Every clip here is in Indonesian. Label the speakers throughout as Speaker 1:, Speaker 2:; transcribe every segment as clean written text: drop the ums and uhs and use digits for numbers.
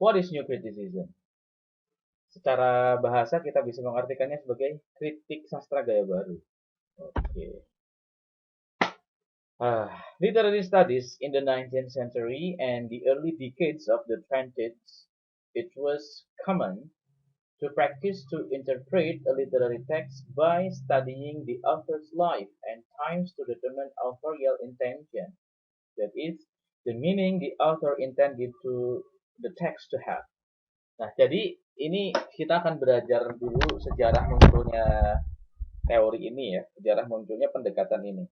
Speaker 1: What is new criticism? Secara bahasa kita bisa mengartikannya sebagai kritik sastra gaya baru. Oke. Literary studies in the 19th century and the early decades of the 20th, it was common to practice to interpret a literary text by studying the author's life and times to determine authorial intention. That is, the meaning the author intended to the text to have. Nah, jadi ini kita akan belajar dulu sejarah munculnya teori ini ya, sejarah munculnya pendekatan ini.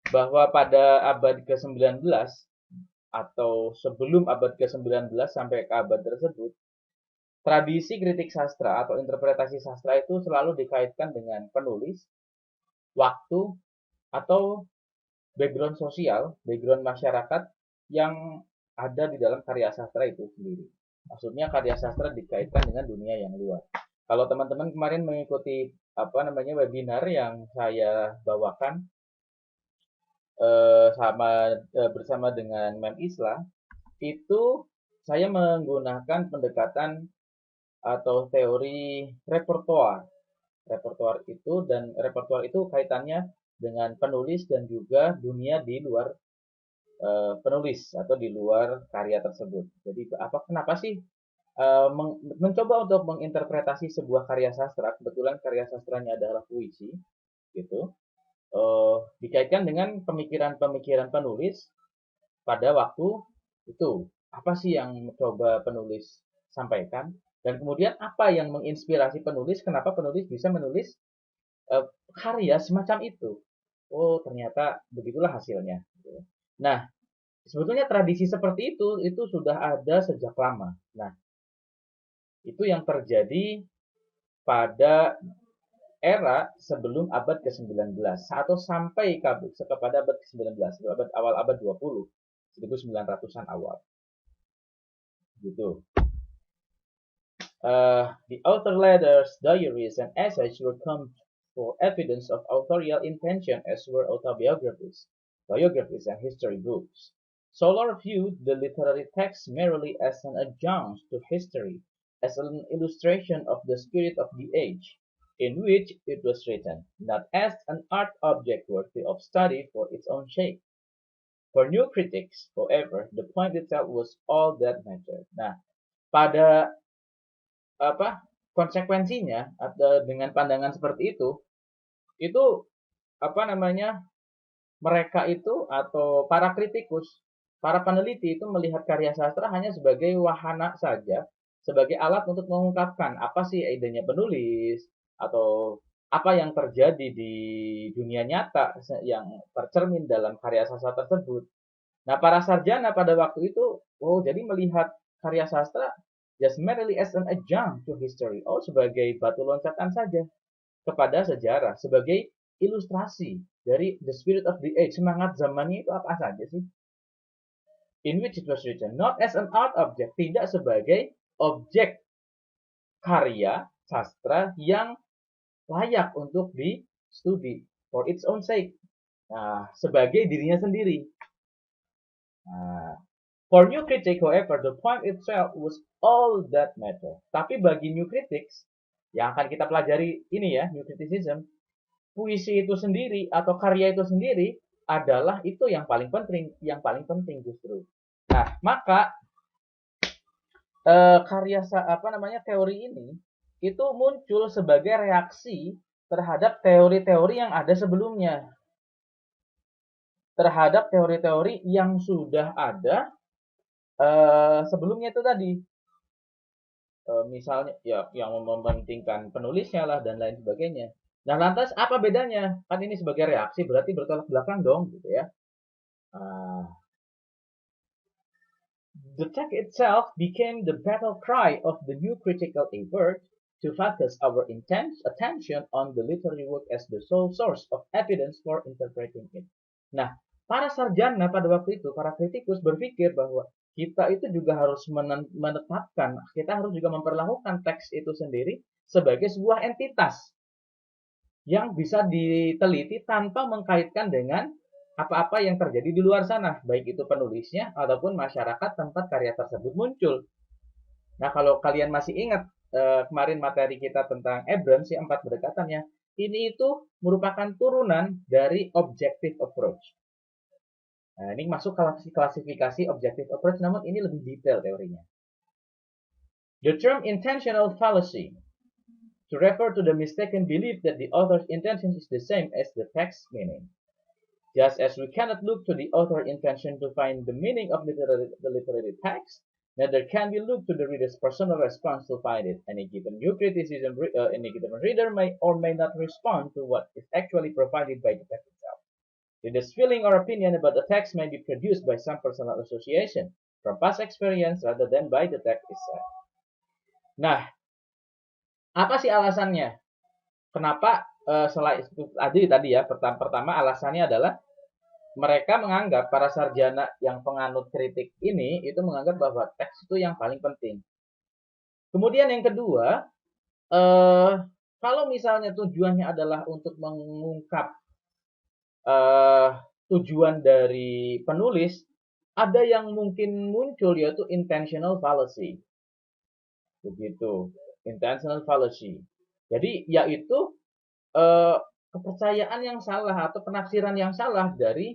Speaker 1: Bahwa pada abad ke-19 atau sebelum abad ke-19 sampai ke abad tersebut, tradisi kritik sastra atau interpretasi sastra itu selalu dikaitkan dengan penulis, waktu, atau background sosial, background masyarakat yang ada di dalam karya sastra itu sendiri. Maksudnya karya sastra dikaitkan dengan dunia yang luas. Kalau teman-teman kemarin mengikuti webinar yang saya bawakan bersama dengan Mem Isla, itu saya menggunakan pendekatan atau teori repertoire. Repertoire itu kaitannya dengan penulis dan juga dunia di luar penulis atau di luar karya tersebut. Jadi kenapa sih mencoba untuk menginterpretasi sebuah karya sastra, kebetulan karya sastranya adalah puisi, gitu, dikaitkan dengan pemikiran-pemikiran penulis pada waktu itu. Apa sih yang coba penulis sampaikan? Dan kemudian apa yang menginspirasi penulis? Kenapa penulis bisa menulis karya semacam itu? Oh, ternyata begitulah hasilnya. Nah, sebetulnya tradisi seperti itu sudah ada sejak lama. Nah, itu yang terjadi pada era sebelum abad ke-19 atau sampai kepada abad ke-19, awal abad 20, 1900-an awal. Gitu. The author letters, diaries, and essays were come for evidence of authorial intention as were autobiographies, biographies, and history books. Solar viewed the literary text merely as an adjunct to history, as an illustration of the spirit of the age in which it was written, not as an art object worthy of study for its own sake. For new critics, however, the point itself was all that mattered. Nah, pada konsekuensinya atau dengan pandangan seperti itu mereka itu atau para kritikus, para peneliti itu melihat karya sastra hanya sebagai wahana saja, sebagai alat untuk mengungkapkan apa sih idenya penulis atau apa yang terjadi di dunia nyata yang tercermin dalam karya sastra tersebut. Nah, para sarjana pada waktu itu, jadi melihat karya sastra just merely as an adjunct to history. Sebagai batu loncatan saja kepada sejarah, sebagai ilustrasi dari the spirit of the age, semangat zamannya itu apa saja sih? In which it was written, not as an art object, tidak sebagai objek karya sastra yang layak untuk di studi for its own sake. Nah, sebagai dirinya sendiri. Nah, for new critic, however, the point itself was all that matter. Tapi bagi new critics, yang akan kita pelajari ini ya, new criticism, puisi itu sendiri atau karya itu sendiri adalah itu yang paling penting justru. Nah, maka teori ini itu muncul sebagai reaksi terhadap teori-teori yang ada sebelumnya. Terhadap teori-teori yang sudah ada sebelumnya itu tadi. Misalnya ya yang mementingkan penulisnya lah dan lain sebagainya. Nah, lantas apa bedanya? Kan ini sebagai reaksi berarti bertolak belakang dong gitu ya. The text itself became the battle cry of the new critical effort to focus our intense attention on the literary work as the sole source of evidence for interpreting it. Nah, para sarjana pada waktu itu, para kritikus berpikir bahwa kita itu juga harus menetapkan, kita harus juga memperlakukan teks itu sendiri sebagai sebuah entitas yang bisa diteliti tanpa mengkaitkan dengan apa-apa yang terjadi di luar sana, baik itu penulisnya ataupun masyarakat tempat karya tersebut muncul. Nah, kalau kalian masih ingat kemarin materi kita tentang Abrams, si 4 pendekatannya, ini itu merupakan turunan dari objective approach. Nah, ini masuk klasifikasi objective approach, namun ini lebih detail teorinya. The term intentional fallacy to refer to the mistaken belief that the author's intention is the same as the text meaning. Just as we cannot look to the author's intention to find the meaning of the literary text, neither can we look to the reader's personal response to find it. Any given new criticism, any given reader may or may not respond to what is actually provided by the text itself. Reader's feeling or opinion about the text may be produced by some personal association from past experience rather than by the text itself. Nah, apa sih alasannya? Kenapa selain itu tadi ya, pertama alasannya adalah mereka menganggap, para sarjana yang penganut kritik ini itu menganggap bahwa teks itu yang paling penting. Kemudian yang kedua, kalau misalnya tujuannya adalah untuk mengungkap tujuan dari penulis, ada yang mungkin muncul yaitu intentional fallacy. Begitu, intentional fallacy. Jadi yaitu kepercayaan yang salah atau penafsiran yang salah dari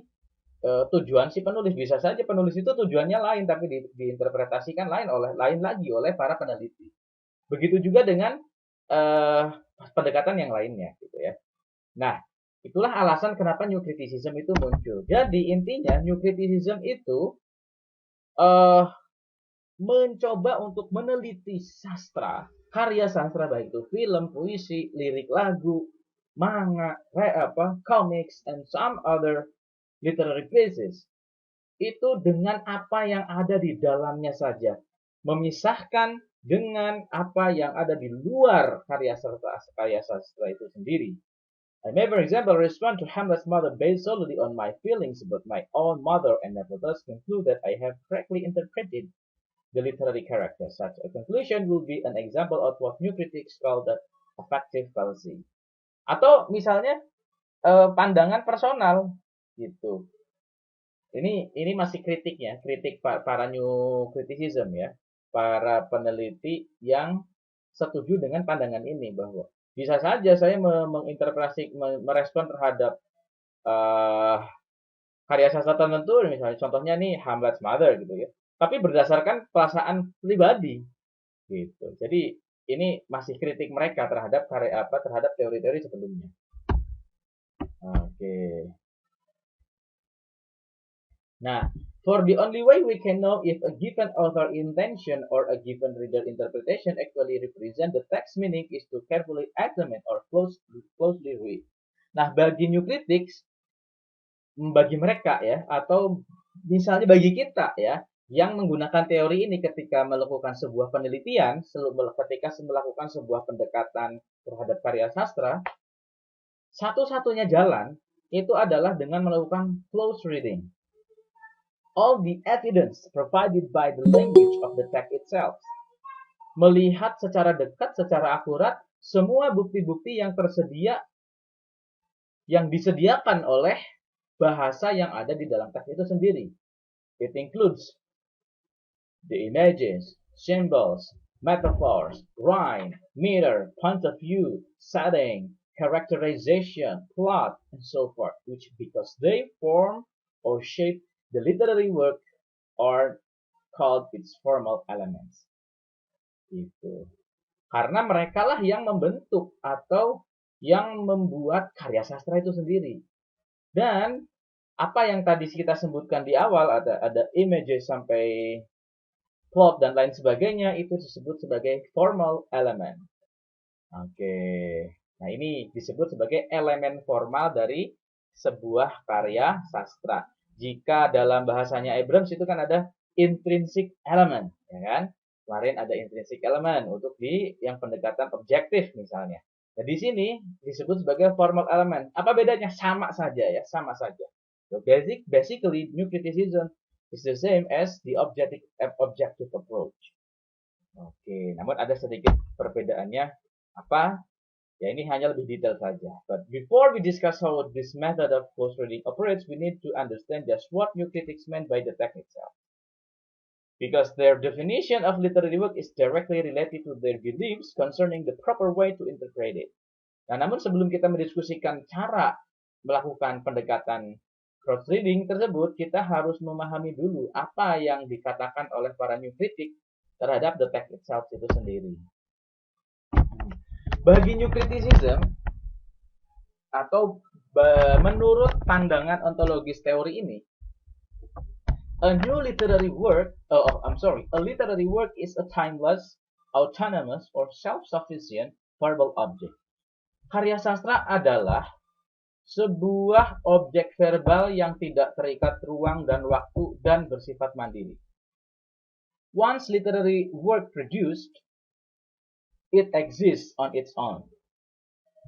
Speaker 1: tujuan si penulis. Bisa saja penulis itu tujuannya lain, tapi diinterpretasikan lain lagi oleh para peneliti. Begitu juga dengan pendekatan yang lainnya, gitu ya. Nah, itulah alasan kenapa New Criticism itu muncul. Jadi intinya New Criticism itu mencoba untuk meneliti sastra, karya sastra, baik itu film, puisi, lirik, lagu, manga, comics, and some other literary pieces, itu dengan apa yang ada di dalamnya saja, memisahkan dengan apa yang ada di luar karya sastra itu sendiri. I may, for example, respond to Hamlet's mother based solely on my feelings about my own mother and nevertheless conclude that I have correctly interpreted the literary character. Such a conclusion will be an example of what new critics call the affective fallacy. Atau misalnya pandangan personal gitu. Ini masih kritiknya, kritik para New Criticism ya, para peneliti yang setuju dengan pandangan ini, bahwa bisa saja saya merespon terhadap karya sastra tertentu, misalnya contohnya nih Hamlet's Mother gitu ya, tapi berdasarkan perasaan pribadi gitu. Jadi ini masih kritik mereka terhadap terhadap teori-teori sebelumnya. Oke. Nah, for the only way we can know if a given author intention or a given reader interpretation actually represent the text meaning is to carefully examine or closely read. Nah, bagi New Critics, bagi mereka ya, atau misalnya bagi kita ya, yang menggunakan teori ini ketika melakukan sebuah penelitian, ketika melakukan sebuah pendekatan terhadap karya sastra, satu-satunya jalan itu adalah dengan melakukan close reading. All the evidence provided by the language of the text itself. Melihat secara dekat, secara akurat, semua bukti-bukti yang tersedia, yang disediakan oleh bahasa yang ada di dalam teks itu sendiri. It includes the images, symbols, metaphors, rhyme, meter, point of view, setting, characterization, plot, and so forth, which because they form or shape the literary work are called its formal elements. Itu. Karena mereka lah yang membentuk atau yang membuat karya sastra itu sendiri. Dan apa yang tadi kita sebutkan di awal, ada images sampai plot dan lain sebagainya, itu disebut sebagai formal element. Oke. Nah, ini disebut sebagai elemen formal dari sebuah karya sastra. Jika dalam bahasanya Abrams itu kan ada intrinsic element, ya kan? Kemarin ada intrinsic element untuk di yang pendekatan objektif misalnya. Nah, di sini disebut sebagai formal element. Apa bedanya? Sama saja ya, sama saja. So basically New Criticism is the same as the objective approach. Oke, namun ada sedikit perbedaannya. Apa? Ya, ini hanya lebih detail saja. But before we discuss how this method of close reading operates, we need to understand just what new critics meant by the text itself. Because their definition of literary work is directly related to their beliefs concerning the proper way to interpret it. Nah, namun sebelum kita mendiskusikan cara melakukan pendekatan cross reading tersebut, kita harus memahami dulu apa yang dikatakan oleh para new critic terhadap the text itself itu sendiri. Bagi new criticism atau menurut pandangan ontologis teori ini, a literary work is a timeless, autonomous, or self-sufficient verbal object. Karya sastra adalah sebuah objek verbal yang tidak terikat ruang dan waktu dan bersifat mandiri. Once literary work produced, it exists on its own.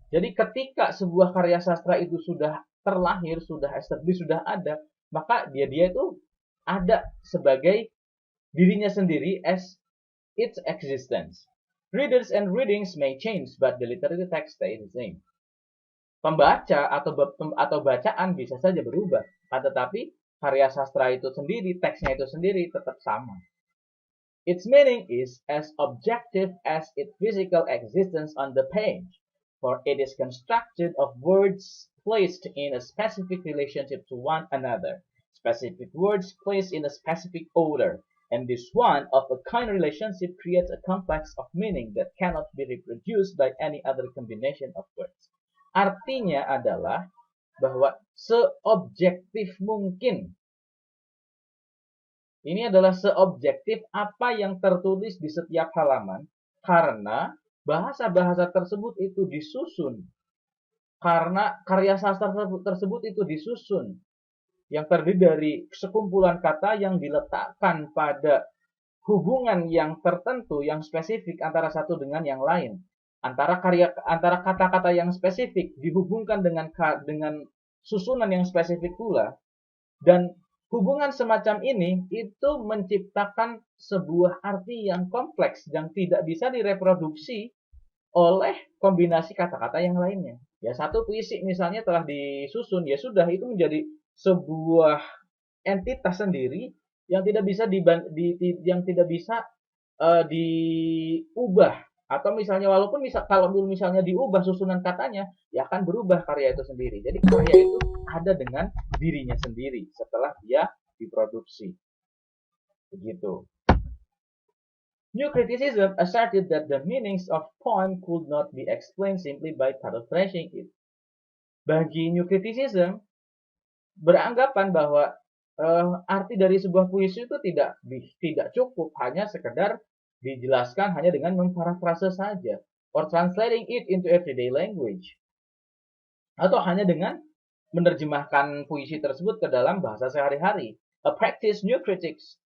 Speaker 1: Jadi ketika sebuah karya sastra itu sudah terlahir, sudah established, sudah ada, maka dia itu ada sebagai dirinya sendiri as its existence. Readers and readings may change, but the literary text stay the same. Pembaca atau bacaan bisa saja berubah, tetapi karya sastra itu sendiri, teksnya itu sendiri tetap sama. Its meaning is as objective as its physical existence on the page, for it is constructed of words placed in a specific relationship to one another, specific words placed in a specific order, and this one of a kind relationship creates a complex of meaning that cannot be reproduced by any other combination of words. Artinya adalah bahwa seobjektif mungkin. Ini adalah seobjektif apa yang tertulis di setiap halaman, karena bahasa-bahasa tersebut itu disusun. Karena karya sastra tersebut itu disusun, yang terdiri dari sekumpulan kata yang diletakkan pada hubungan yang tertentu, yang spesifik antara satu dengan yang lain. Antara kata-kata yang spesifik dihubungkan dengan susunan yang spesifik pula, dan hubungan semacam ini itu menciptakan sebuah arti yang kompleks yang tidak bisa direproduksi oleh kombinasi kata-kata yang lainnya. Ya, satu puisi misalnya telah disusun, ya sudah, itu menjadi sebuah entitas sendiri yang tidak bisa diubah. Atau misalnya kalau misalnya diubah susunan katanya, ya akan berubah karya itu sendiri. Jadi karya itu ada dengan dirinya sendiri setelah dia diproduksi. Begitu. New criticism asserted that the meanings of poem could not be explained simply by paraphrasing it. Bagi new criticism beranggapan bahwa arti dari sebuah puisi itu tidak cukup hanya sekedar dijelaskan hanya dengan memparafrase saja, or translating it into everyday language, atau hanya dengan menerjemahkan puisi tersebut ke dalam bahasa sehari-hari. A practice new critics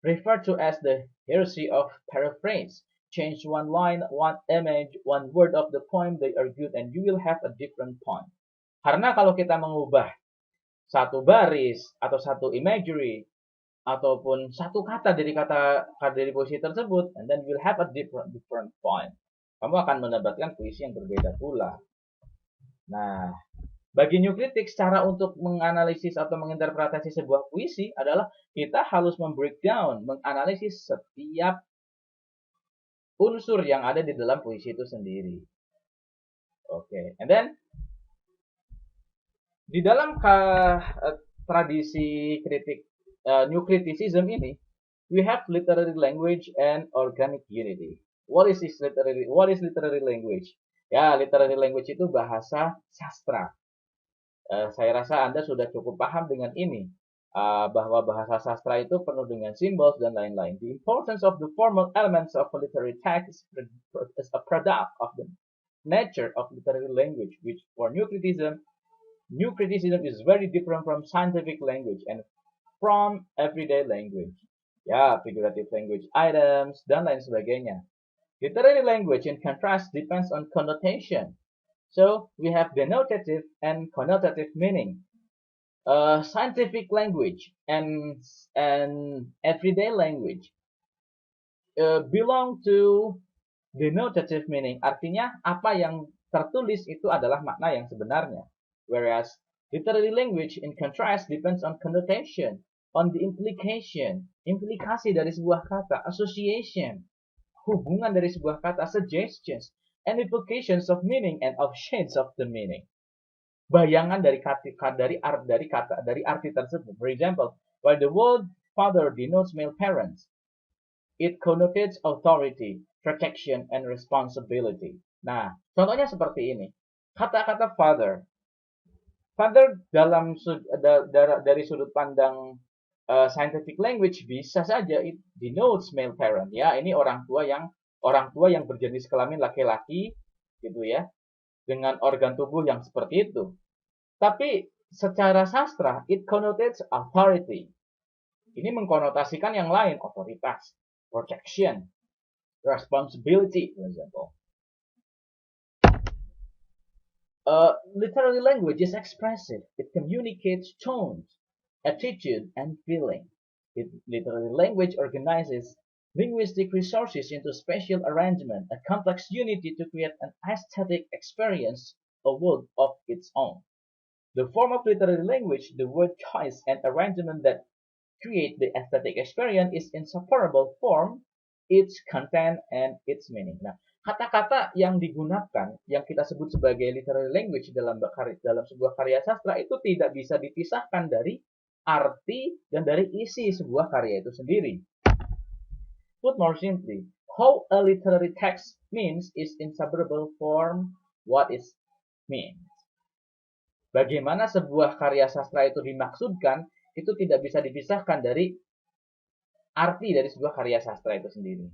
Speaker 1: refer to as the heresy of paraphrase. Change one line, one image, one word of the poem they argued, and you will have a different poem. Karena kalau kita mengubah satu baris atau satu imagery ataupun satu kata dari puisi tersebut, and then we'll have a different point. Kamu akan mendapatkan puisi yang berbeda pula. Nah, bagi new critics, cara untuk menganalisis atau menginterpretasi sebuah puisi adalah kita harus membreakdown, menganalisis setiap unsur yang ada di dalam puisi itu sendiri. Oke, and then di dalam tradisi kritik new criticism ini, we have literary language and organic unity. What is literary language? Ya, literary language itu bahasa sastra. Saya rasa Anda sudah cukup paham dengan ini, bahwa bahasa sastra itu penuh dengan simbol dan lain-lain. The importance of the formal elements of a literary text is a product of the nature of literary language, which for new criticism is very different from scientific language and from everyday language. Ya, figurative language items, dan lain sebagainya. Literary language, in contrast, depends on connotation. So, we have denotative and connotative meaning. Scientific language and everyday language belong to denotative meaning. Artinya, apa yang tertulis itu adalah makna yang sebenarnya. Whereas literary language in contrast depends on connotation, on the implication, implikasi dari sebuah kata, association, hubungan dari sebuah kata, suggestions, and implications of meaning and of shades of the meaning. Bayangan dari arti tersebut. For example, while the word father denotes male parents, it connotates authority, protection, and responsibility. Nah, contohnya seperti ini. Kata-kata father. Father dari sudut pandang scientific language bisa saja it denotes male parent. Ya, ini orang tua yang berjenis kelamin laki-laki gitu ya, dengan organ tubuh yang seperti itu. Tapi secara sastra, it connotates authority. Ini mengkonotasikan yang lain, otoritas, protection, responsibility, for example. Literary language is expressive. It communicates tones, attitude, and feeling. Literary language organizes linguistic resources into spatial arrangement, a complex unity to create an aesthetic experience, a world of its own. The form of literary language, the word choice and arrangement that create the aesthetic experience is inseparable from its content and its meaning. Nah, kata-kata yang digunakan, yang kita sebut sebagai literary language dalam sebuah karya sastra itu tidak bisa dipisahkan dari arti dan dari isi sebuah karya itu sendiri. Put more simply, how a literary text means is inseparable from what it means. Bagaimana sebuah karya sastra itu dimaksudkan, itu tidak bisa dipisahkan dari arti dari sebuah karya sastra itu sendiri.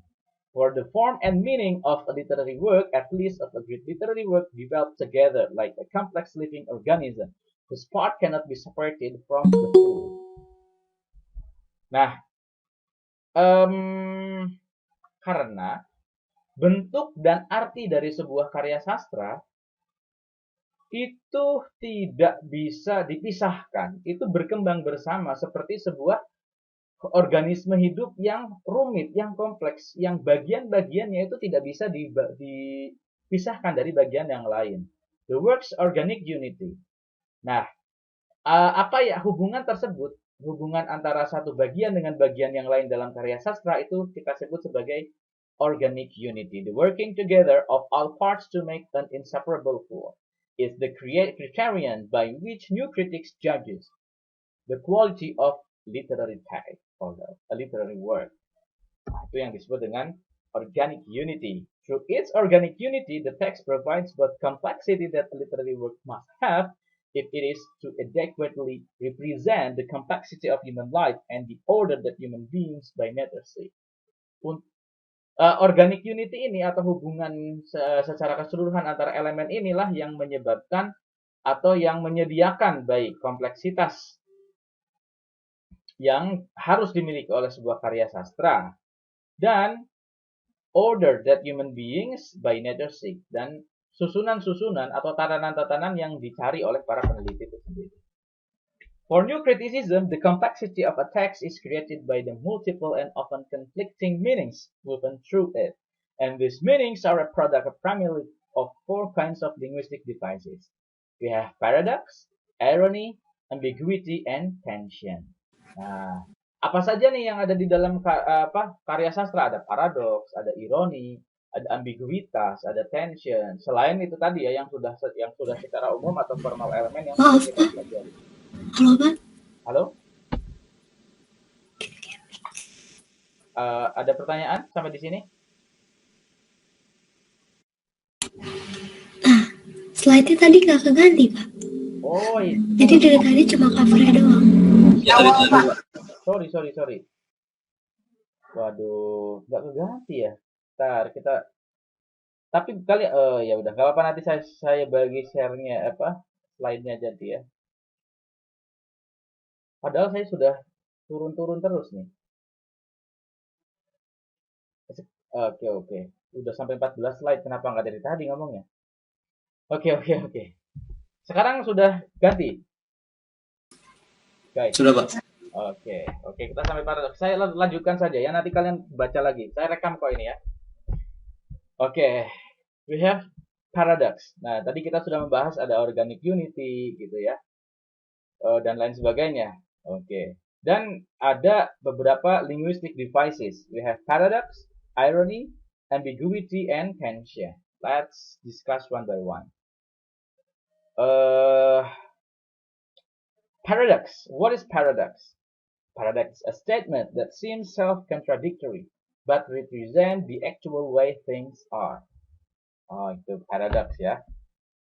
Speaker 1: For the form and meaning of a literary work, at least of a great literary work, develop together like a complex living organism, whose part cannot be separated from the whole. Nah, karena bentuk dan arti dari sebuah karya sastra itu tidak bisa dipisahkan, itu berkembang bersama seperti sebuah organisme hidup yang rumit, yang kompleks, yang bagian-bagiannya itu tidak bisa dipisahkan dari bagian yang lain. The work's organic unity. Nah, apa ya hubungan tersebut? Hubungan antara satu bagian dengan bagian yang lain dalam karya sastra itu kita sebut sebagai organic unity. The working together of all parts to make an inseparable whole is the criterion by which new critics judges the quality of literary text or a literary work. Nah, itu yang disebut dengan organic unity. Through its organic unity, the text provides both complexity that a literary work must have if it is to adequately represent the complexity of human life and the order that human beings by nature seek. Organic unity ini atau hubungan secara keseluruhan antara elemen inilah yang menyebabkan atau yang menyediakan baik kompleksitas yang harus dimiliki oleh sebuah karya sastra dan order that human beings by nature seek, dan susunan-susunan atau tatanan-tatanan yang dicari oleh para peneliti itu sendiri. For new criticism, the complexity of a text is created by the multiple and often conflicting meanings woven through it, and these meanings are a product primarily of four kinds of linguistic devices. We have paradox, irony, ambiguity, and tension. Nah, apa saja nih yang ada di dalam karya sastra? Ada paradoks, ada ironi, ada ambiguitas, ada tension. Selain itu tadi ya yang sudah secara umum atau formal elemen yang sudah kita pelajari.
Speaker 2: Halo, Pak.
Speaker 1: Halo? Ada pertanyaan sampai di sini?
Speaker 2: Slide-nya tadi nggak keganti, Pak.
Speaker 1: Oh, iya.
Speaker 2: Jadi dari tadi cuma cover-nya doang.
Speaker 1: Sorry. Waduh, nggak keganti ya. Ntar kita. Tapi kali ya udah, nggak apa-apa, nanti saya bagi share-nya slide-nya jadi ya. Padahal saya sudah turun terus nih. Oke. Udah sampai 14 slide, kenapa nggak dari tadi ngomongnya? Oke. Sekarang sudah ganti. Guys.
Speaker 3: Sudah, Pak.
Speaker 1: Oke, kita sampai paradoks. Saya lanjutkan saja ya, nanti kalian baca lagi. Saya rekam kok ini ya. Oke. We have paradox. Nah, tadi kita sudah membahas ada organic unity gitu ya, dan lain sebagainya. Oke. Dan ada beberapa linguistic devices. We have paradox, irony, ambiguity, and tension. Let's discuss one by one. Paradox. What is paradox? Paradox, a statement that seems self-contradictory, but represent the actual way things are. Oh, itu paradox ya.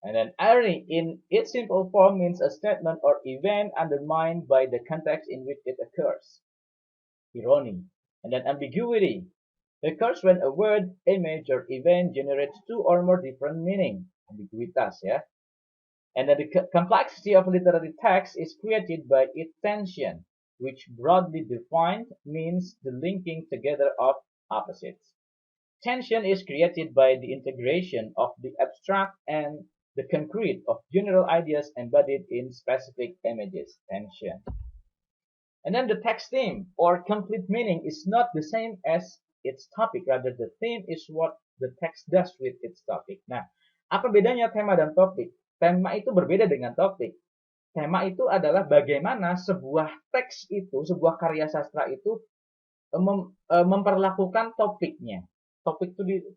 Speaker 1: And then irony in its simple form means a statement or event undermined by the context in which it occurs. Irony. And then ambiguity occurs when a word, image, or event generates two or more different meaning. Ambiguitas ya. And then the complexity of literary text is created by its tension, which broadly defined means the linking together of opposites. Tension is created by the integration of the abstract and the concrete of general ideas embodied in specific images. Tension. And then the text theme or complete meaning is not the same as its topic. Rather, the theme is what the text does with its topic. Nah, apa bedanya tema dan topik? Tema itu berbeda dengan topik. Tema itu adalah bagaimana sebuah teks itu, sebuah karya sastra itu memperlakukan topiknya. Topik itu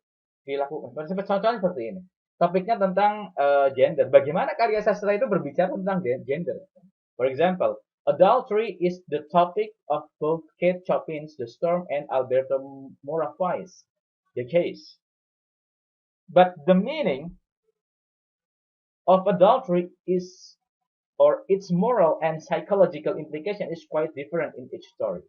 Speaker 1: dilakukan. Contohnya seperti ini. Topiknya tentang gender. Bagaimana karya sastra itu berbicara tentang gender? For example, adultery is the topic of both Kate Chopin's The Storm and Alberto Moravi's The Case. But the meaning of adultery is, or its moral and psychological implication is quite different in each story.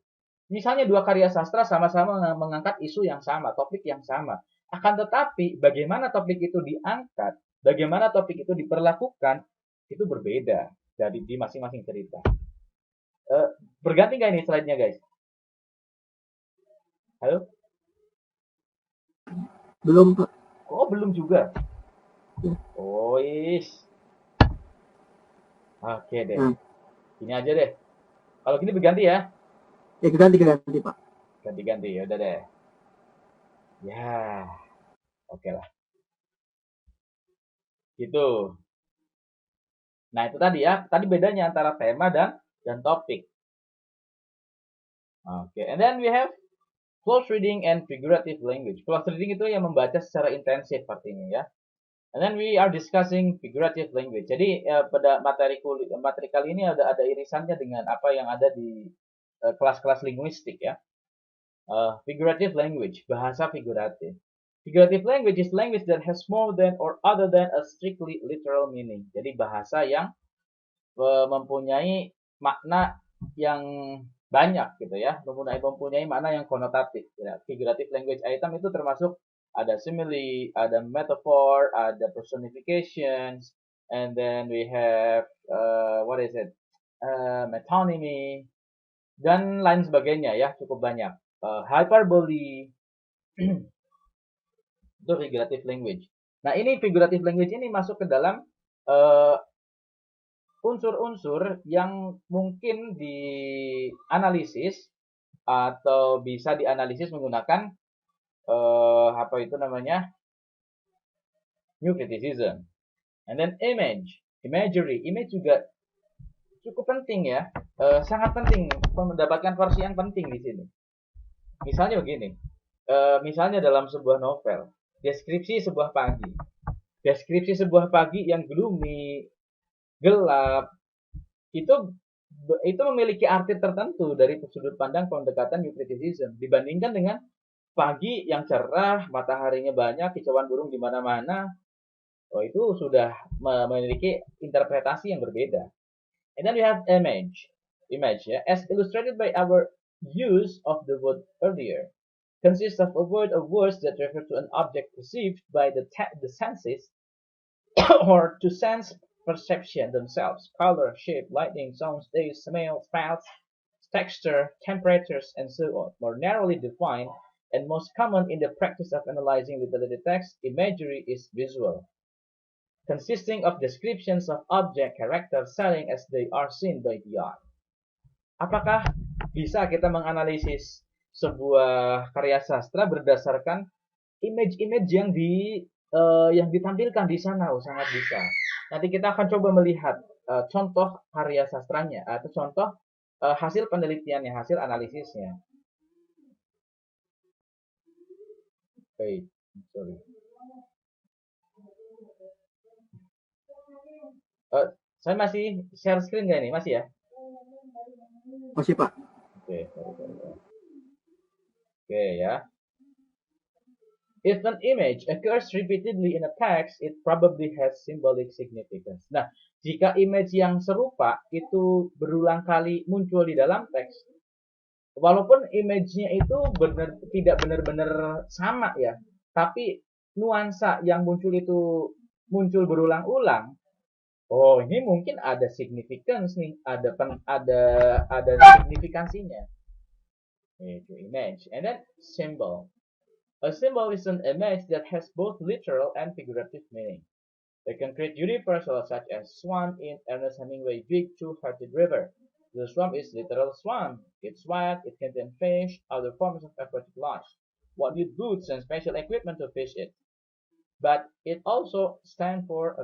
Speaker 1: Misalnya dua karya sastra sama-sama mengangkat isu yang sama, topik yang sama. Akan tetapi bagaimana topik itu diangkat, bagaimana topik itu diperlakukan, itu berbeda dari di masing-masing cerita. Berganti nggak ini slide-nya guys? Halo?
Speaker 3: Belum, Pak.
Speaker 1: Oh, belum juga?
Speaker 3: Ya.
Speaker 1: Oh, Oke deh. Ini aja deh. Kalau gini berganti ya?
Speaker 3: Ya, ganti, Pak.
Speaker 1: Ganti-ganti, ya udah deh. Ya, oke lah. Gitu. Nah, itu tadi ya. Tadi bedanya antara tema dan topik. Oke, and then we have close reading and figurative language. Close reading itu yang membaca secara intensif artinya ya. And then we are discussing figurative language. Jadi pada materi kali ini ada irisannya dengan apa yang ada di kelas-kelas linguistik ya. Figurative language, bahasa figuratif. Figurative language is language that has more than or other than a strictly literal meaning. Jadi bahasa yang mempunyai makna yang banyak gitu ya, mempunyai makna yang konotatif. Ya. Figurative language item itu termasuk ada simile, ada metaphor, ada personifications, and then we have metonymy dan lain sebagainya ya, cukup banyak. Hyperbole itu figurative language. Nah, ini figurative language ini masuk ke dalam unsur-unsur yang mungkin dianalisis atau bisa dianalisis menggunakan apa itu namanya new criticism. And then imagery juga cukup penting ya, sangat penting, mendapatkan porsi yang penting di sini. Misalnya begini, misalnya dalam sebuah novel, deskripsi sebuah pagi yang gloomy, gelap, itu memiliki arti tertentu dari sudut pandang pendekatan new criticism dibandingkan dengan pagi yang cerah, mataharinya banyak, kicauan burung di mana-mana. Oh, itu sudah memiliki interpretasi yang berbeda. And then we have image ya, as illustrated by our use of the word earlier, consists of a word or words that refer to an object perceived by the senses or to sense perception themselves, color, shape, lighting, sounds, taste, smell, smells, texture, temperatures, and so on. More narrowly defined and most common in the practice of analyzing literary text, imagery is visual, consisting of descriptions of object, character, setting as they are seen by the eye. Apakah bisa kita menganalisis sebuah karya sastra berdasarkan image-image yang yang ditampilkan di sana sangat bisa. Nanti kita akan coba melihat contoh karya sastranya atau contoh hasil penelitiannya, hasil analisisnya. Baik, sorry. Saya masih share screen nggak ini? Masih ya?
Speaker 3: Masih, Pak.
Speaker 1: Oke, Oke ya. If an image occurs repeatedly in a text, it probably has symbolic significance. Nah, jika image yang serupa itu berulang kali muncul di dalam teks, walaupun image-nya itu tidak benar-benar sama ya, tapi nuansa yang muncul itu muncul berulang-ulang. Oh, ini mungkin ada significance nih, ada signifikansinya. Itu image, and then symbol. A symbol is an image that has both literal and figurative meaning. The concrete universal, such as swan in Ernest Hemingway's Big Two-Hearted River. The swan is literal swan. It's white, it contains fish, other forms of aquatic life. One need boots and special equipment to fish it. But it also stands for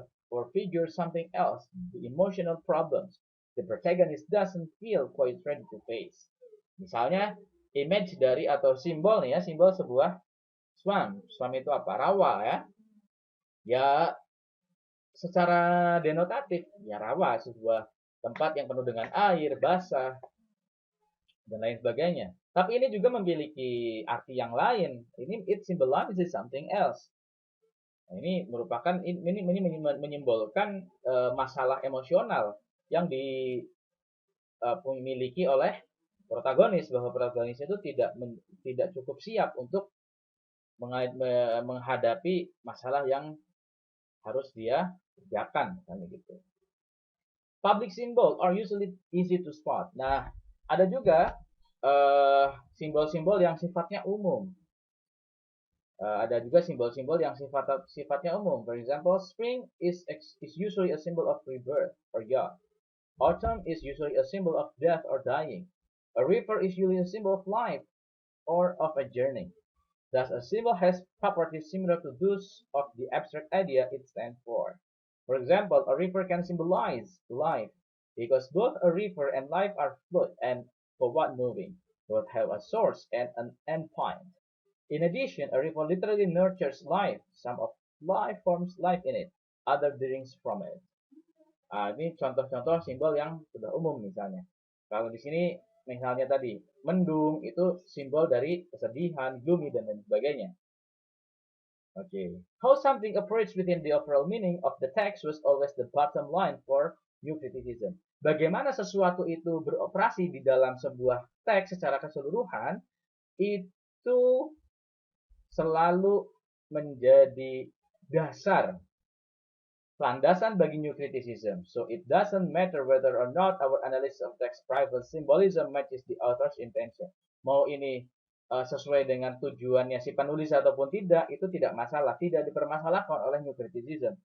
Speaker 1: figure something else, the emotional problems the protagonist doesn't feel quite ready to face. Misalnya, image dari atau simbol nih ya, simbol sebuah swam. Swam itu apa? Rawa ya. Ya, secara denotatif, ya rawa, sebuah tempat yang penuh dengan air, basah, dan lain sebagainya. Tapi ini juga memiliki arti yang lain. Ini it symbolizes something else. Nah, ini merupakan ini menyimbolkan masalah emosional yang dimiliki oleh protagonis, bahwa protagonis itu tidak cukup siap untuk menghadapi masalah yang harus dia kerjakan, kan gitu. Public symbol are usually easy to spot. Nah, ada juga simbol-simbol yang sifatnya umum. Ada juga simbol-simbol yang sifatnya umum. For example, spring is usually a symbol of rebirth or youth. Autumn is usually a symbol of death or dying. A river is usually a symbol of life or of a journey. Thus, a symbol has properties similar to those of the abstract idea it stands for. For example, a river can symbolize life because both a river and life are fluid and forward moving. Both have a source and an endpoint. In addition, a river literally nurtures life. Some of life forms life in it, other drinks from it. Ini contoh-contoh simbol yang sudah umum misalnya. Kalau di sini misalnya tadi mendung itu simbol dari kesedihan, gloomy dan lain sebagainya. Okay. How something operates within the overall meaning of the text was always the bottom line for new criticism. Bagaimana sesuatu itu beroperasi di dalam sebuah teks secara keseluruhan itu selalu menjadi dasar landasan bagi new criticism. So it doesn't matter whether or not our analysis of text private symbolism matches the author's intention. Mau ini sesuai dengan tujuannya si penulis ataupun tidak, itu tidak masalah, tidak dipermasalahkan oleh new criticism.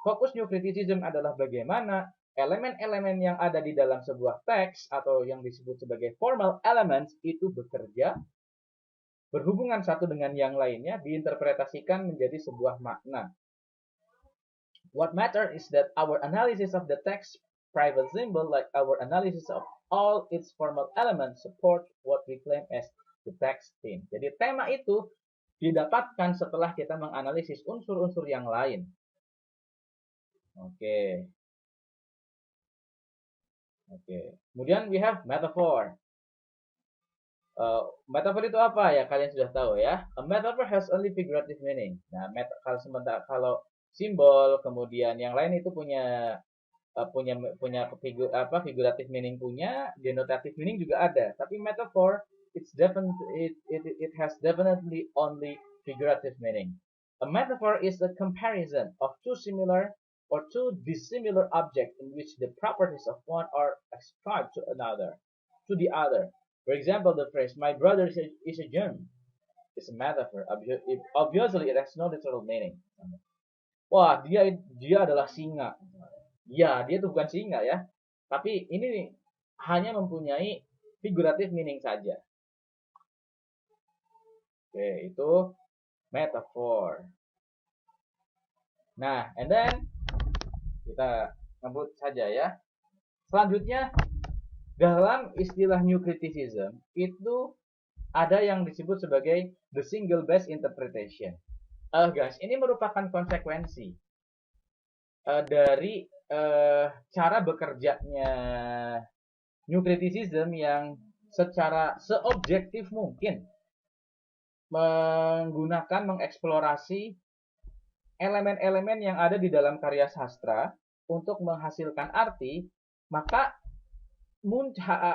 Speaker 1: Fokus new criticism adalah bagaimana elemen-elemen yang ada di dalam sebuah teks atau yang disebut sebagai formal elements itu bekerja berhubungan satu dengan yang lainnya, diinterpretasikan menjadi sebuah makna. What matters is that our analysis of the text private symbol, like our analysis of all its formal elements, support what we claim as the text theme. Jadi tema itu didapatkan setelah kita menganalisis unsur-unsur yang lain. Oke. Kemudian we have metaphor. Metaphor itu apa ya? Kalian sudah tahu ya. A metaphor has only figurative meaning. Nah, kalau simbol, kemudian yang lain itu punya figurative meaning punya, denotative meaning juga ada. Tapi metaphor it has definitely only figurative meaning. A metaphor is a comparison of two similar or two dissimilar objects in which the properties of one are ascribed to the other. For example, the phrase "my brother is a germ" is a metaphor. Obviously, it has no literal meaning. Wah, dia adalah singa. Ya, dia itu bukan singa ya. Tapi ini hanya mempunyai figurative meaning saja. Oke, itu metaphor. Nah, and then kita ngebut saja ya. Selanjutnya, dalam istilah New Criticism itu ada yang disebut sebagai the single best interpretation. Guys, ini merupakan konsekuensi dari cara bekerjanya New Criticism yang secara seobjektif mungkin mengeksplorasi elemen-elemen yang ada di dalam karya sastra untuk menghasilkan arti, maka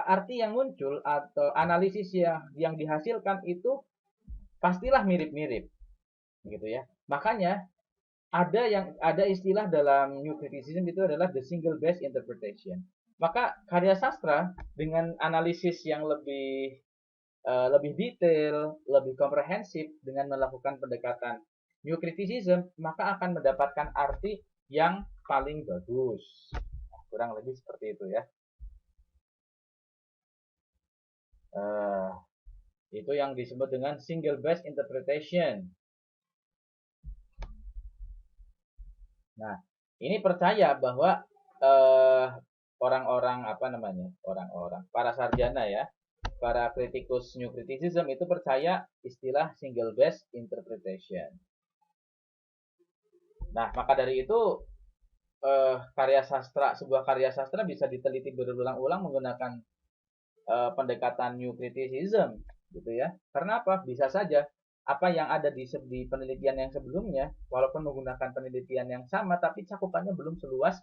Speaker 1: arti yang muncul atau analisis yang dihasilkan itu pastilah mirip-mirip, gitu ya. Makanya ada istilah dalam New Criticism itu adalah the single best interpretation. Maka karya sastra dengan analisis yang lebih detail, lebih komprehensif dengan melakukan pendekatan New Criticism, maka akan mendapatkan arti yang paling bagus. Kurang lebih seperti itu ya. Itu yang disebut dengan single best interpretation. Nah, ini percaya bahwa orang-orang para sarjana ya, para kritikus New Criticism itu percaya istilah single best interpretation. Nah, maka dari itu sebuah karya sastra bisa diteliti berulang-ulang menggunakan pendekatan New Criticism, gitu ya. Karena apa? Bisa saja apa yang ada di penelitian yang sebelumnya, walaupun menggunakan penelitian yang sama, tapi cakupannya belum seluas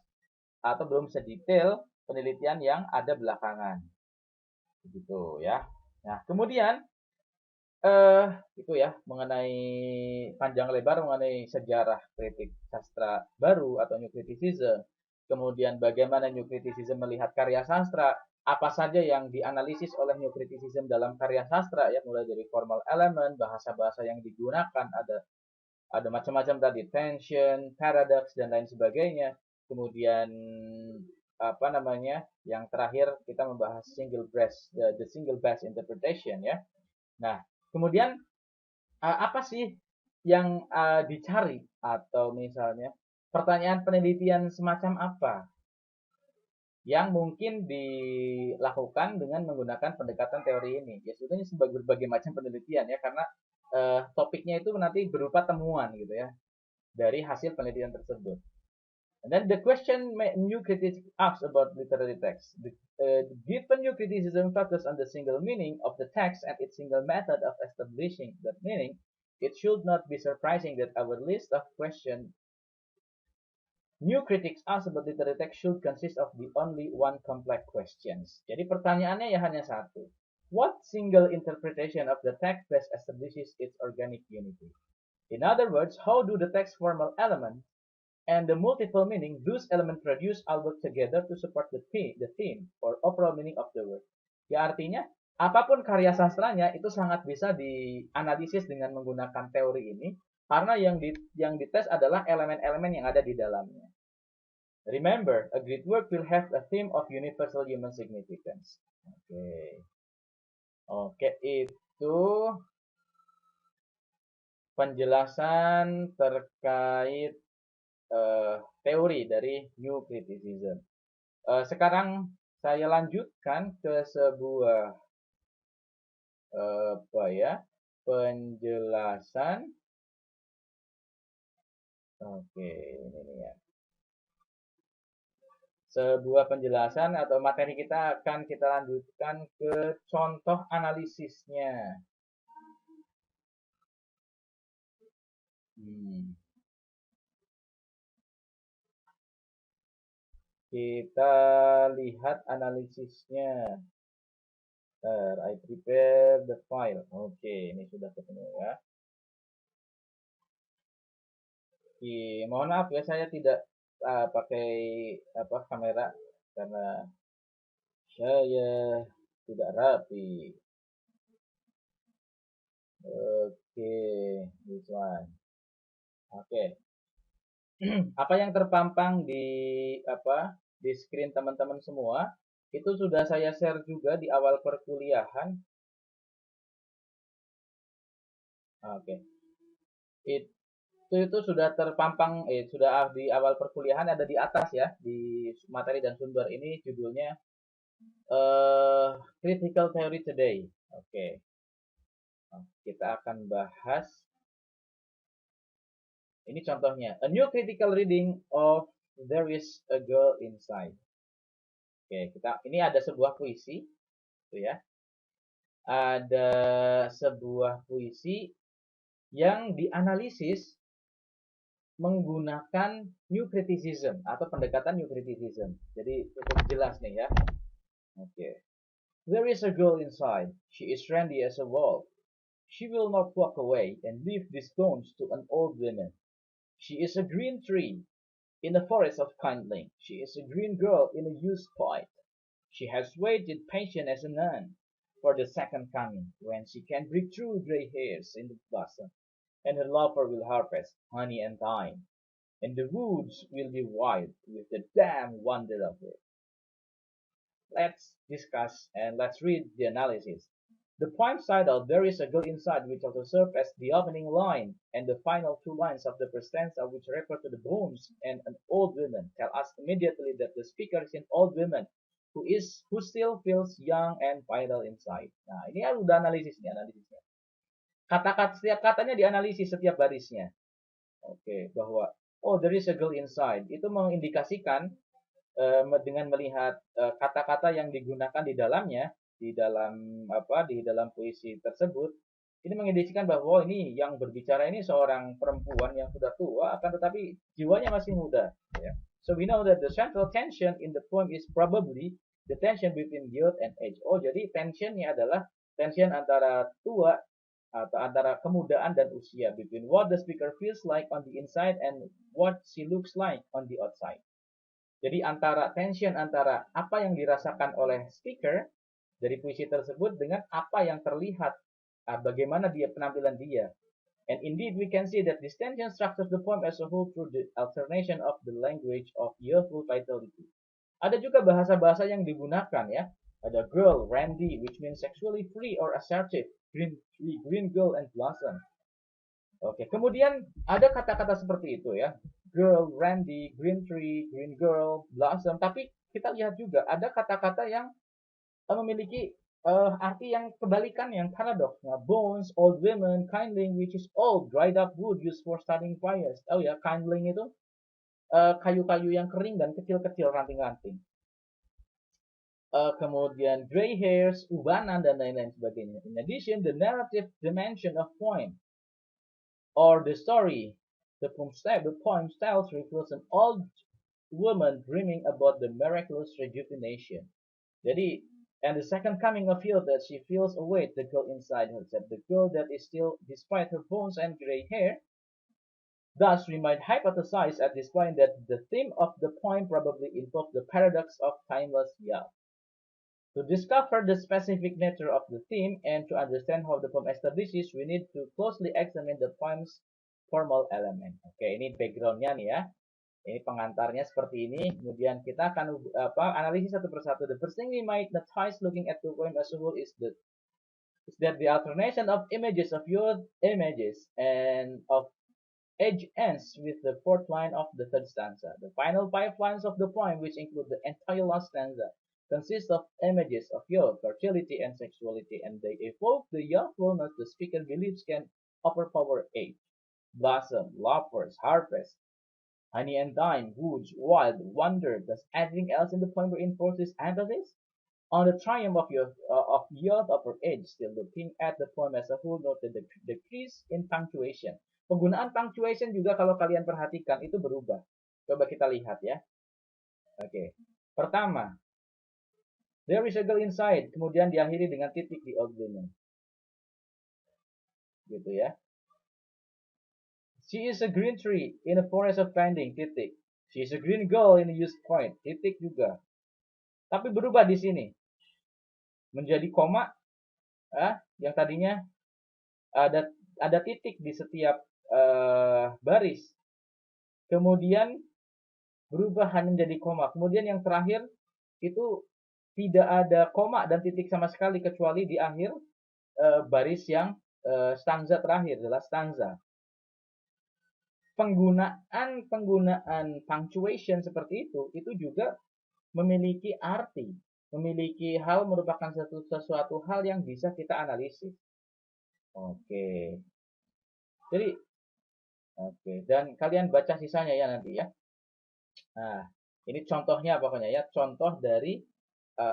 Speaker 1: atau belum sedetail penelitian yang ada belakangan, begitu ya. Nah, kemudian itu ya mengenai panjang lebar mengenai sejarah kritik sastra baru atau New Criticism. Kemudian bagaimana New Criticism melihat karya sastra, apa saja yang dianalisis oleh New Criticism dalam karya sastra ya, mulai dari formal element, bahasa-bahasa yang digunakan, ada macam-macam tadi, tension, paradox dan lain sebagainya. Kemudian yang terakhir kita membahas the single best interpretation ya. Nah, kemudian apa sih yang dicari, atau misalnya pertanyaan penelitian semacam apa yang mungkin dilakukan dengan menggunakan pendekatan teori ini? Ya sebetulnya berbagai macam penelitian ya, karena topiknya itu nanti berupa temuan gitu ya dari hasil penelitian tersebut. And then the question New Criticism asks about literary text. Given New Criticism focus on the single meaning of the text and its single method of establishing that meaning, it should not be surprising that our list of questions New critics ask about literary text should consist of the only one complex questions. Jadi pertanyaannya ya hanya satu. What single interpretation of the text best establishes its organic unity? In other words, how do the text formal element and the multiple meaning those elements produce all work together to support the theme or overall meaning of the word? Ya artinya, apapun karya sastranya itu sangat bisa dianalisis dengan menggunakan teori ini, karena yang dites adalah elemen-elemen yang ada di dalamnya. Remember, a great work will have a theme of universal human significance. Oke, itu penjelasan terkait teori dari New Criticism. Sekarang saya lanjutkan ke sebuah penjelasan. Oke, ini ya. Sebuah penjelasan atau materi kita akan kita lanjutkan ke contoh analisisnya. Kita lihat analisisnya. I prepare the file. Oke, ini sudah ketemu ya. Mohon maaf ya, saya tidak pakai kamera karena saya tidak rapi. Oke, this one. Oke. Apa yang terpampang di screen teman-teman semua itu sudah saya share juga di awal perkuliahan. Oke. Itu itu sudah terpampang, sudah di awal perkuliahan ada di atas ya, di materi dan sumber ini judulnya Critical Theory Today. Oke. Kita akan bahas ini contohnya. A new critical reading of There is a Girl Inside. Oke, ini ada sebuah puisi, gitu ya. Ada sebuah puisi yang dianalisis menggunakan new criticism atau pendekatan new criticism. Jadi cukup jelas nih ya. Oke. There is a girl inside. She is trendy as a wall. She will not walk away and leave these bones to an old woman. She is a green tree in a forest of kindling. She is a green girl in a used point. She has waited patient as a nun for the second coming, when she can break through gray hairs in the blossom, and her lover will harvest honey and thyme, and the woods will be wild with the damn wonder of it. Let's discuss and let's read the analysis. The poem titled There is a Girl Inside, which also serves as the opening line and the final two lines of the first stanza, which refer to the bones and an old woman, tell us immediately that the speaker is an old woman who still feels young and vital inside. Nah, ini udah analisisnya. Kata-kata setiap katanya dianalisis setiap barisnya. Oke, bahwa there is a girl inside itu mengindikasikan dengan melihat kata-kata yang digunakan di dalamnya, di dalam puisi tersebut, ini mengindikasikan bahwa ini yang berbicara ini seorang perempuan yang sudah tua, akan tetapi jiwanya masih muda. Ya. So we know that the central tension in the poem is probably the tension between youth and age. Oh, jadi tensionnya adalah tension antara tua atau antara kemudaan dan usia, between what the speaker feels like on the inside and what she looks like on the outside. Jadi tension antara apa yang dirasakan oleh speaker dari puisi tersebut dengan apa yang terlihat, bagaimana penampilan dia. And indeed we can see that this tension structures the poem as a whole through the alternation of the language of youthful vitality. Ada juga bahasa-bahasa yang digunakan ya. Ada girl, randy, which means sexually free or assertive, green girl and blossom. Oke, kemudian ada kata-kata seperti itu ya. Girl, randy, green tree, green girl, blossom. Tapi kita lihat juga ada kata-kata yang memiliki arti yang kebalikan, yang paradox. Nah, bones, old women, kindling, which is old, dried up wood used for starting fires. Oh ya, kindling itu kayu-kayu yang kering dan kecil-kecil ranting-ranting. Kemudian gray hairs, ubanan, dan lain-lain sebagainya. In addition, the narrative dimension of poem or the story, the poem styles reveals an old woman dreaming about the miraculous rejuvenation. Jadi, and the second coming of youth that she feels await the girl inside herself, the girl that is still, despite her bones and gray hair. Thus, we might hypothesize at this point that the theme of the poem probably involves the paradox of timeless youth. To discover the specific nature of the theme and to understand how the poem establishes, we need to closely examine the poem's formal element. Oke, ini backgroundnya nih ya. Ini pengantarnya seperti ini. Kemudian kita akan analisis satu persatu. The first thing we might notice looking at the poem as a whole is that the alternation of images of youth images and of age ends with the fourth line of the third stanza. The final 5 lines of the poem, which include the entire last stanza, consist of images of youth, fertility, and sexuality, and they evoke the youthfulness the speaker believes can overpower age. Blossom, lovers, harvest, honey and thyme, woods, wild, wonder. Does anything else in the poem reinforce this emphasis on the triumph of youth over age? Still looking at the poem as a whole, note the decrease in punctuation. Penggunaan punctuation juga kalau kalian perhatikan itu berubah. Coba kita lihat ya. Oke. Pertama, there is a girl inside, kemudian diakhiri dengan titik di old woman. Gitu ya. She is a green tree in a forest of kindling, titik. She is a green girl in a used point, titik juga. Tapi berubah di sini. Menjadi koma, yang tadinya ada titik di setiap baris. Kemudian berubah hanya menjadi koma. Kemudian yang terakhir itu tidak ada koma dan titik sama sekali kecuali di akhir baris yang stanza terakhir adalah stanza. penggunaan punctuation seperti itu juga memiliki arti, memiliki hal merupakan sesuatu hal yang bisa kita analisis. Oke. Jadi oke, dan kalian baca sisanya ya nanti ya. Nah, ini contohnya pokoknya ya, contoh dari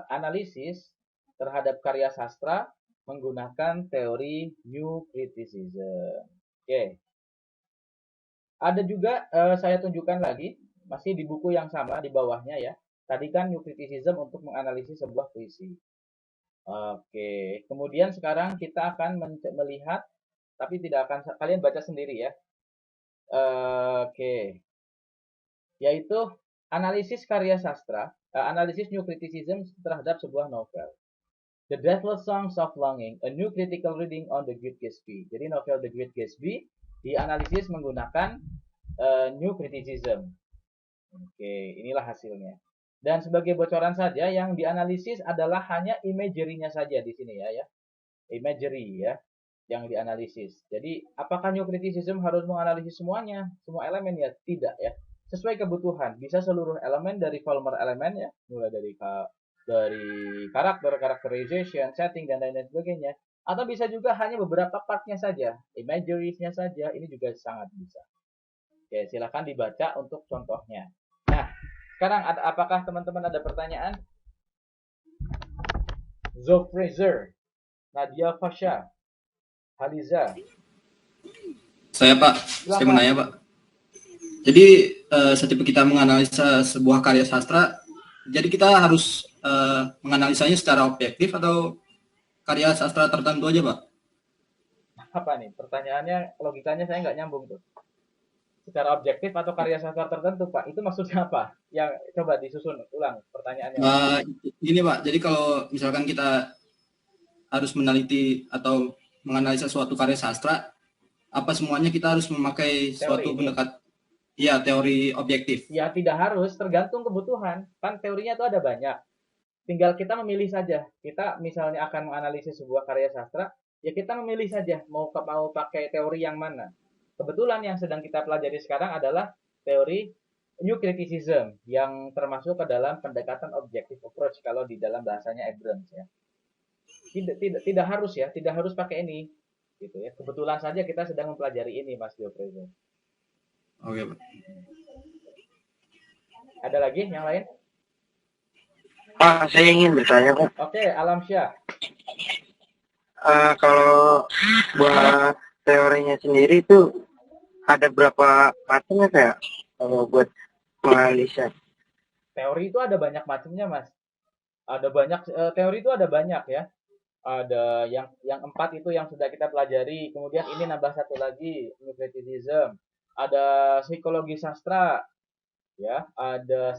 Speaker 1: analisis terhadap karya sastra menggunakan teori New Criticism. Oke. Ada juga saya tunjukkan lagi, masih di buku yang sama di bawahnya ya. Tadi kan New Criticism untuk menganalisis sebuah puisi. Oke, kemudian sekarang kita akan melihat, tapi tidak akan kalian baca sendiri ya. Oke, yaitu analisis karya sastra, analisis New Criticism terhadap sebuah novel. The Deathless Songs of Longing, a new critical reading on The Great Gatsby. Jadi novel The Great Gatsby dianalisis menggunakan New Criticism. Oke, inilah hasilnya. Dan sebagai bocoran saja, yang dianalisis adalah hanya imagery-nya saja di sini ya. Imagery ya, yang dianalisis. Jadi, apakah New Criticism harus menganalisis semuanya, semua elemen ya? Tidak ya. Sesuai kebutuhan, bisa seluruh elemen dari Vollmer elemen ya, mulai dari karakter, characterization, setting dan lain-lain sebagainya. Atau bisa juga hanya beberapa partnya saja, imagery-nya saja, ini juga sangat bisa. Oke, silakan dibaca untuk contohnya. Nah, sekarang apakah teman-teman ada pertanyaan? Zoe Fraser, Nadia Fasha, Haliza.
Speaker 4: Saya Pak, saya mau nanya Pak. Jadi setiap kita menganalisa sebuah karya sastra, jadi kita harus menganalisanya secara objektif atau karya sastra tertentu aja Pak?
Speaker 1: Apa nih? Pertanyaannya, logikanya saya nggak nyambung tuh. Secara objektif atau karya sastra tertentu Pak? Itu maksudnya apa? Yang coba disusun ulang pertanyaannya.
Speaker 4: Gini Pak, jadi kalau misalkan kita harus meneliti atau menganalisa suatu karya sastra, apa semuanya kita harus memakai suatu pendekat, ya teori objektif?
Speaker 1: Ya tidak harus, tergantung kebutuhan. Kan teorinya itu ada banyak. Tinggal kita memilih saja. Kita misalnya akan menganalisis sebuah karya sastra, ya kita memilih saja mau pakai teori yang mana. Kebetulan yang sedang kita pelajari sekarang adalah teori New Criticism yang termasuk ke dalam pendekatan objective approach kalau di dalam bahasanya Abrams ya. Tidak harus ya, tidak harus pakai ini gitu ya. Kebetulan saja kita sedang mempelajari ini Mas Jofre.
Speaker 4: Oke, Pak.
Speaker 1: Ada lagi yang lain?
Speaker 3: Pak, saya ingin bertanya Pak.
Speaker 1: Oke, Alamsyah.
Speaker 3: Kalau buat teorinya sendiri itu ada berapa macamnya kayak kalau buat menganalisa?
Speaker 1: Teori itu ada banyak macamnya Mas. Ada banyak teori itu ada banyak ya. Ada yang 4 itu yang sudah kita pelajari. Kemudian ini nambah satu lagi, New Criticism. Ada psikologi sastra, ya. Ada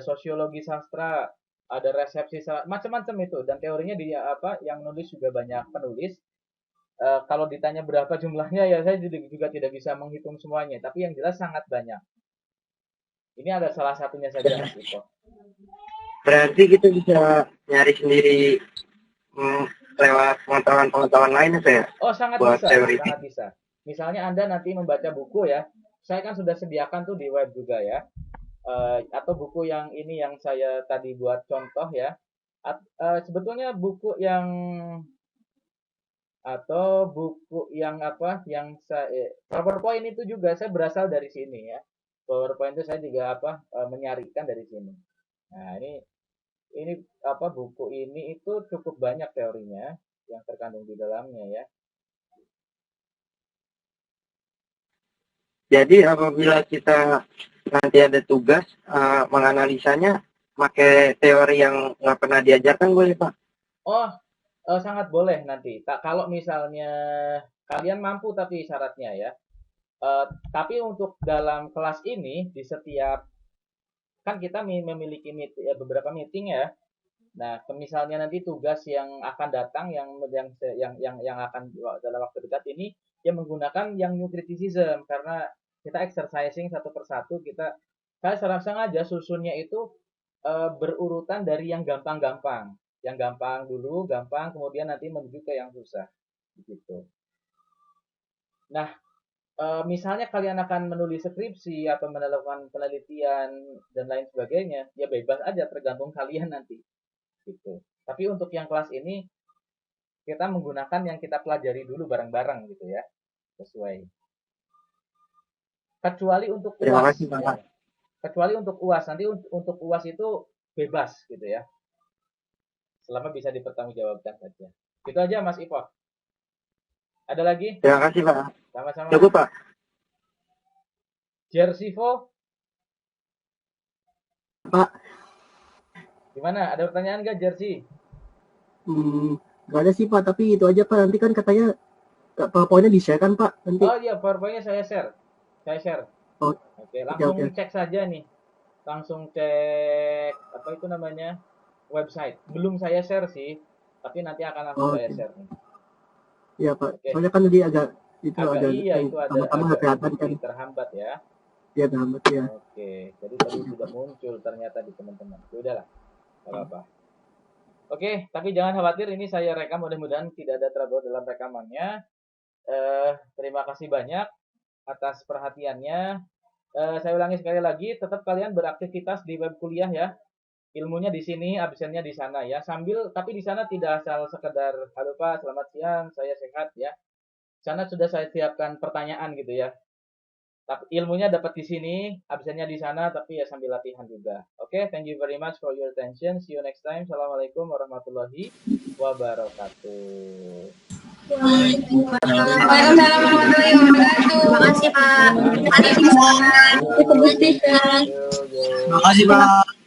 Speaker 1: sosiologi sastra, ada resepsi sastra, macam-macam itu. Dan teorinya yang nulis juga banyak penulis. Kalau ditanya berapa jumlahnya ya saya juga tidak bisa menghitung semuanya. Tapi yang jelas sangat banyak. Ini ada salah satunya saja Mas Iko.
Speaker 3: Berarti kita bisa nyari sendiri lewat pengetahuan lainnya saya.
Speaker 1: Oh, sangat
Speaker 3: buat
Speaker 1: bisa,
Speaker 3: teori.
Speaker 1: sangat bisa. Misalnya Anda nanti membaca buku ya, saya kan sudah sediakan tuh di web juga ya. Atau buku yang ini yang saya tadi buat contoh ya. Sebetulnya buku yang PowerPoint itu juga saya berasal dari sini ya. PowerPoint itu saya juga menyarikan dari sini. Nah, ini buku ini itu cukup banyak teorinya yang terkandung di dalamnya ya.
Speaker 3: Jadi apabila kita nanti ada tugas menganalisanya pakai teori yang nggak pernah diajarkan boleh Pak?
Speaker 1: Oh, sangat boleh nanti. Kalau misalnya kalian mampu tapi syaratnya ya. Tapi untuk dalam kelas ini di setiap kan kita memiliki beberapa meeting ya. Nah, misalnya nanti tugas yang akan datang yang akan dalam waktu dekat ini yang menggunakan yang New Criticism karena kita exercising satu persatu saya sengaja susunnya itu berurutan dari yang gampang-gampang. Yang gampang dulu, gampang kemudian nanti menuju ke yang susah. Begitu. Nah, misalnya kalian akan menulis skripsi atau melakukan penelitian dan lain sebagainya, ya bebas aja, tergantung kalian nanti gitu. Tapi untuk yang kelas ini kita menggunakan yang kita pelajari dulu bareng-bareng gitu ya, sesuai. Kecuali untuk
Speaker 3: Terima
Speaker 1: UAS,
Speaker 3: kasih, Pak.
Speaker 1: ya. Kecuali untuk UAS, nanti untuk UAS itu bebas gitu ya, selama bisa dipertanggungjawabkan saja. Itu aja Mas Ipok. Ada lagi?
Speaker 3: Terima kasih, Pak.
Speaker 1: Sama-sama.
Speaker 3: Cukup, Pak.
Speaker 1: Jersivo,
Speaker 5: Pak,
Speaker 1: gimana? Ada pertanyaan nggak Jersey?
Speaker 5: nggak ada sih Pak, tapi itu aja Pak. Nanti kan katanya PowerPoint-nya di-share kan Pak? Nanti.
Speaker 1: Oh iya, PowerPoint-nya saya share.
Speaker 5: Oh,
Speaker 1: Oke, langsung
Speaker 5: oke.
Speaker 1: cek saja nih. Langsung cek apa itu namanya? Website. Belum saya share sih, tapi nanti akan langsung saya
Speaker 5: Oke.
Speaker 1: share nih.
Speaker 5: Iya Pak.
Speaker 1: Oke.
Speaker 5: Soalnya kan tadi agak
Speaker 1: Iya, itu ada
Speaker 5: pertama-tama nggak kelihatan kan?
Speaker 1: sedikit terhambat ya.
Speaker 5: Iya terhambat ya.
Speaker 1: Oke, jadi tadi sudah muncul ternyata di teman-teman. Ya udahlah, nggak apa-apa. Oke, tapi jangan khawatir, ini saya rekam, mudah-mudahan tidak ada trouble dalam rekamannya. Terima kasih banyak atas perhatiannya. Saya ulangi sekali lagi, tetap kalian beraktivitas di web kuliah ya. Ilmunya di sini, absennya di sana ya. Sambil, tapi di sana tidak asal sekedar halo Pak, selamat siang, saya sehat ya. Di sana sudah saya siapkan pertanyaan gitu ya. Tapi ilmunya dapat di sini, absennya di sana, tapi ya sambil latihan juga. Oke, thank you very much for your attention. See you next time. Assalamualaikum warahmatullahi wabarakatuh.
Speaker 2: Waalaikumsalam warahmatullahi wabarakatuh. Terima kasih Pak.
Speaker 1: Yo, yo.
Speaker 4: Terima kasih Pak.